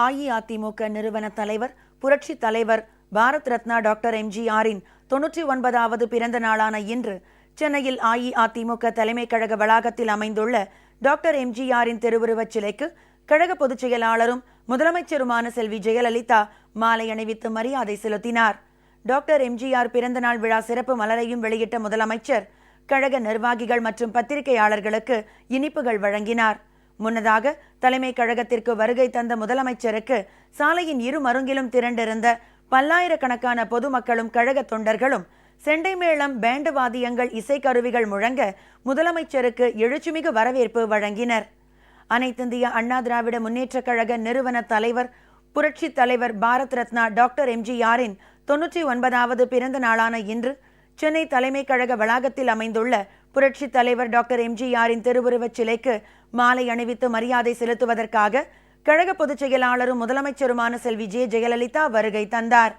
அஇஅதிமுக நிறுவன தலைவர், புரட்சி தலைவர், பாரத் ரத்னா டாக்டர் எம்ஜிஆரின் 99வது பிறந்த நாளான இன்று சென்னையில் அஇஅதிமுக தலைமை கழக வளாகத்தில் அமைந்துள்ள டாக்டர் எம்ஜிஆரின் திருவுருவச் சிலைக்கு கழக பொதுச் செயலாளரும் முதலமைச்சருமான செல்வி ஜெயலலிதா மாலை அணிவித்து மரியாதை செலுத்தினார். டாக்டர் எம்ஜிஆர் பிறந்தநாள் விழா சிறப்பு மலரையும் வெளியிட்ட முதலமைச்சர் கழக நிர்வாகிகள் மற்றும் பத்திரிகையாளர்களுக்கு இனிப்புகள் வழங்கினார். முன்னதாக தலைமை கழகத்திற்கு வருகை தந்த முதலமைச்சருக்கு சாலையின் இரு மருங்கிலும் திரண்டிருந்த பல்லாயிரக்கணக்கான பொதுமக்களும் கழக தொண்டர்களும் செண்டை மேளம், பேண்டு வாத்தியங்கள், இசைக்கருவிகள் முழங்க முதலமைச்சருக்கு எழுச்சிமிகு வரவேற்பு வழங்கினர். அனைத்திந்திய அண்ணா திராவிட முன்னேற்ற கழக நிறுவன தலைவர், புரட்சி தலைவர், பாரத் ரத்னா டாக்டர் எம்ஜிஆரின் 99வது பிறந்த நாளான இன்று சென்னை தலைமை கழக வளாகத்தில் அமைந்துள்ள புரட்சி தலைவர் டாக்டர் எம்ஜிஆரின் திருவுருவச் சிலைக்கு மாலை அணிவித்து மரியாதை செலுத்துவதற்காக கழக பொதுச் செயலாளரும் முதலமைச்சருமான செல்வி ஜெயலலிதா வருகை தந்தார்.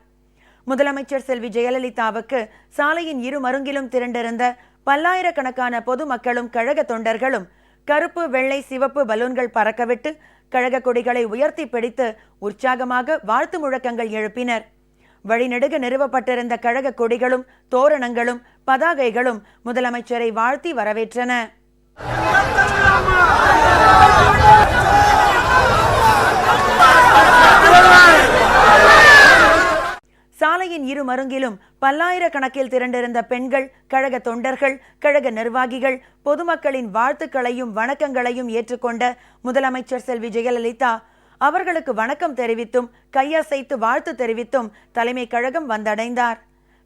முதலமைச்சர் செல்வி ஜெயலலிதாவுக்கு சாலையின் இரு மருங்கிலும் திரண்டிருந்த பல்லாயிரக்கணக்கான பொதுமக்களும் கழக தொண்டர்களும் கருப்பு, வெள்ளை, சிவப்பு பலூன்கள் பறக்கவிட்டு கழக கொடிகளை உயர்த்தி பிடித்து உற்சாகமாக வாழ்த்து முழக்கங்கள் எழுப்பினர். வழிநெடுக நிறுவப்பட்டிருந்த கழக கொடிகளும் தோரணங்களும் பதாகைகளும் முதலமைச்சரை வாழ்த்தி வரவேற்றன. சாலையின் இரு மருங்கிலும் பல்லாயிரக்கணக்கில் திரண்டிருந்த பெண்கள், கழக தொண்டர்கள், கழக நிர்வாகிகள் பொதுமக்களின் வாழ்த்துக்களையும் வணக்கங்களையும் ஏற்றுக்கொண்ட முதலமைச்சர் செல்வி ஜெயலலிதா அவர்களுக்கு வணக்கம் தெரிவித்தும் கையசைத்து வாழ்த்து தெரிவித்தும் தலைமை கழகம் வந்தடைந்தார்.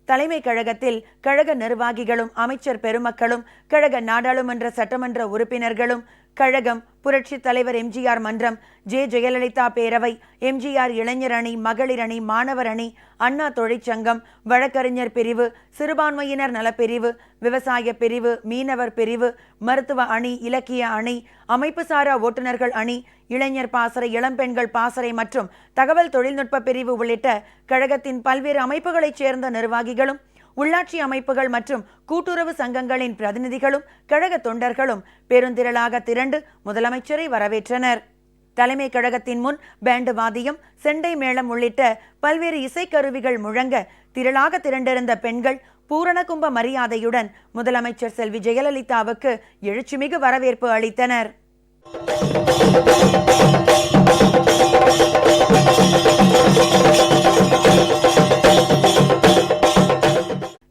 தலைமை கழகத்தில் கழக நிர்வாகிகளும் அமைச்சர் பெருமக்களும் கழக நாடாளுமன்ற சட்டமன்ற உறுப்பினர்களும் கழகம், புரட்சி தலைவர் எம்ஜிஆர் மன்றம், ஜெயலலிதா பேரவை, எம்ஜிஆர் இளைஞர் அணி, மகளிர் அணி, மாணவர் அணி, அண்ணா தொழிற்சங்கம், வழக்கறிஞர் பிரிவு, சிறுபான்மையினர் நலப்பிரிவு, விவசாய பிரிவு, மீனவர் பிரிவு, மருத்துவ அணி, இலக்கிய அணி, அமைப்புசாரா ஓட்டுநர்கள் அணி, இளைஞர் பாசறை, இளம்பெண்கள் பாசறை மற்றும் தகவல் தொழில்நுட்ப பிரிவு உள்ளிட்ட கழகத்தின் பல்வேறு அமைப்புகளைச் சேர்ந்த நிர்வாகிகளும் உள்ளாட்சி அமைப்புகள் மற்றும் கூட்டுறவு சங்கங்களின் பிரதிநிதிகளும் கழக தொண்டர்களும் பெருந்திரளாக திரண்டு முதலமைச்சரை வரவேற்றனர். தலைமை கழகத்தின் முன் பேண்டு வாத்தியம், செண்டை மேளம் உள்ளிட்ட பல்வேறு இசைக்கருவிகள் முழங்க திரளாக திரண்டிருந்த பெண்கள் பூரண கும்ப மரியாதையுடன் முதலமைச்சர் செல்வி ஜெயலலிதாவுக்கு எழுச்சிமிகு வரவேற்பு அளித்தனர்.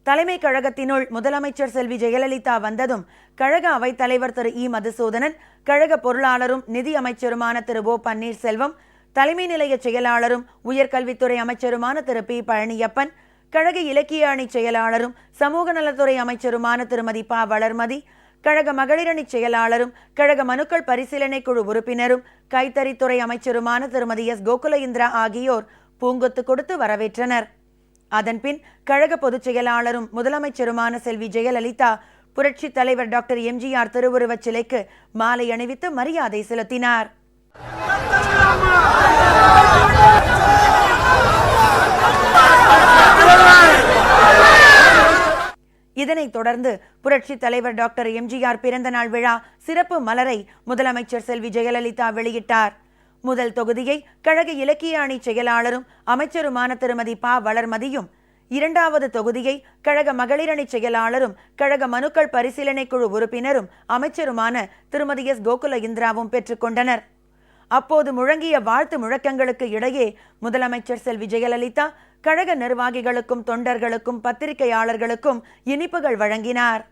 தலைமை கழகத்தினுள் முதலமைச்சர் செல்வி ஜெயலலிதா வந்ததும் கழக அவைத் தலைவர் திரு இ. மதுசூதனன், கழக பொருளாளரும் நிதி அமைச்சருமான திரு ஓ. பன்னீர்செல்வம், தலைமை நிலைய செயலாளரும் உயர்கல்வித்துறை அமைச்சருமான திரு பி. பழனியப்பன், கழக இலக்கிய அணி செயலாளரும் சமூக நலத்துறை அமைச்சருமான திருமதி ப. வளர்மதி, கழக மகளிரணி செயலாளரும் கழக மனுக்கள் பரிசீலனை குழு உறுப்பினரும் கைத்தறித்துறை அமைச்சருமான திருமதி எஸ். கோகுல இந்திரா ஆகியோர் பூங்கொத்து கொடுத்து வரவேற்றனர். அதன்பின் கழக பொதுச் செயலாளரும் முதலமைச்சருமான செல்வி ஜெயலலிதா புரட்சி தலைவர் டாக்டர் எம்ஜிஆர் திருவுருவச் சிலைக்கு மாலை அணிவித்து மரியாதை செலுத்தினார். இதனைத் தொடர்ந்து புரட்சி தலைவர் டாக்டர் எம்ஜிஆர் பிறந்தநாள் விழா சிறப்பு மலரை முதலமைச்சர் செல்வி ஜெயலலிதா வெளியிட்டார். முதல் தொகுதியை கழக இலக்கிய அணி செயலாளரும் அமைச்சருமான திருமதி ப. வளர்மதியும், இரண்டாவது தொகுதியை கழக மகளிரணி செயலாளரும் கழக மனுக்கள் பரிசீலனை குழு உறுப்பினரும் அமைச்சருமான திருமதி எஸ். கோகுல இந்திராவும் பெற்றுக்கொண்டனர். அப்போது முழங்கிய வாழ்த்து முழக்கங்களுக்கு இடையே முதலமைச்சர் செல்வி ஜெயலலிதா கழக நிர்வாகிகளுக்கும் தொண்டர்களுக்கும் பத்திரிகையாளர்களுக்கும் இனிப்புகள் வழங்கினார்.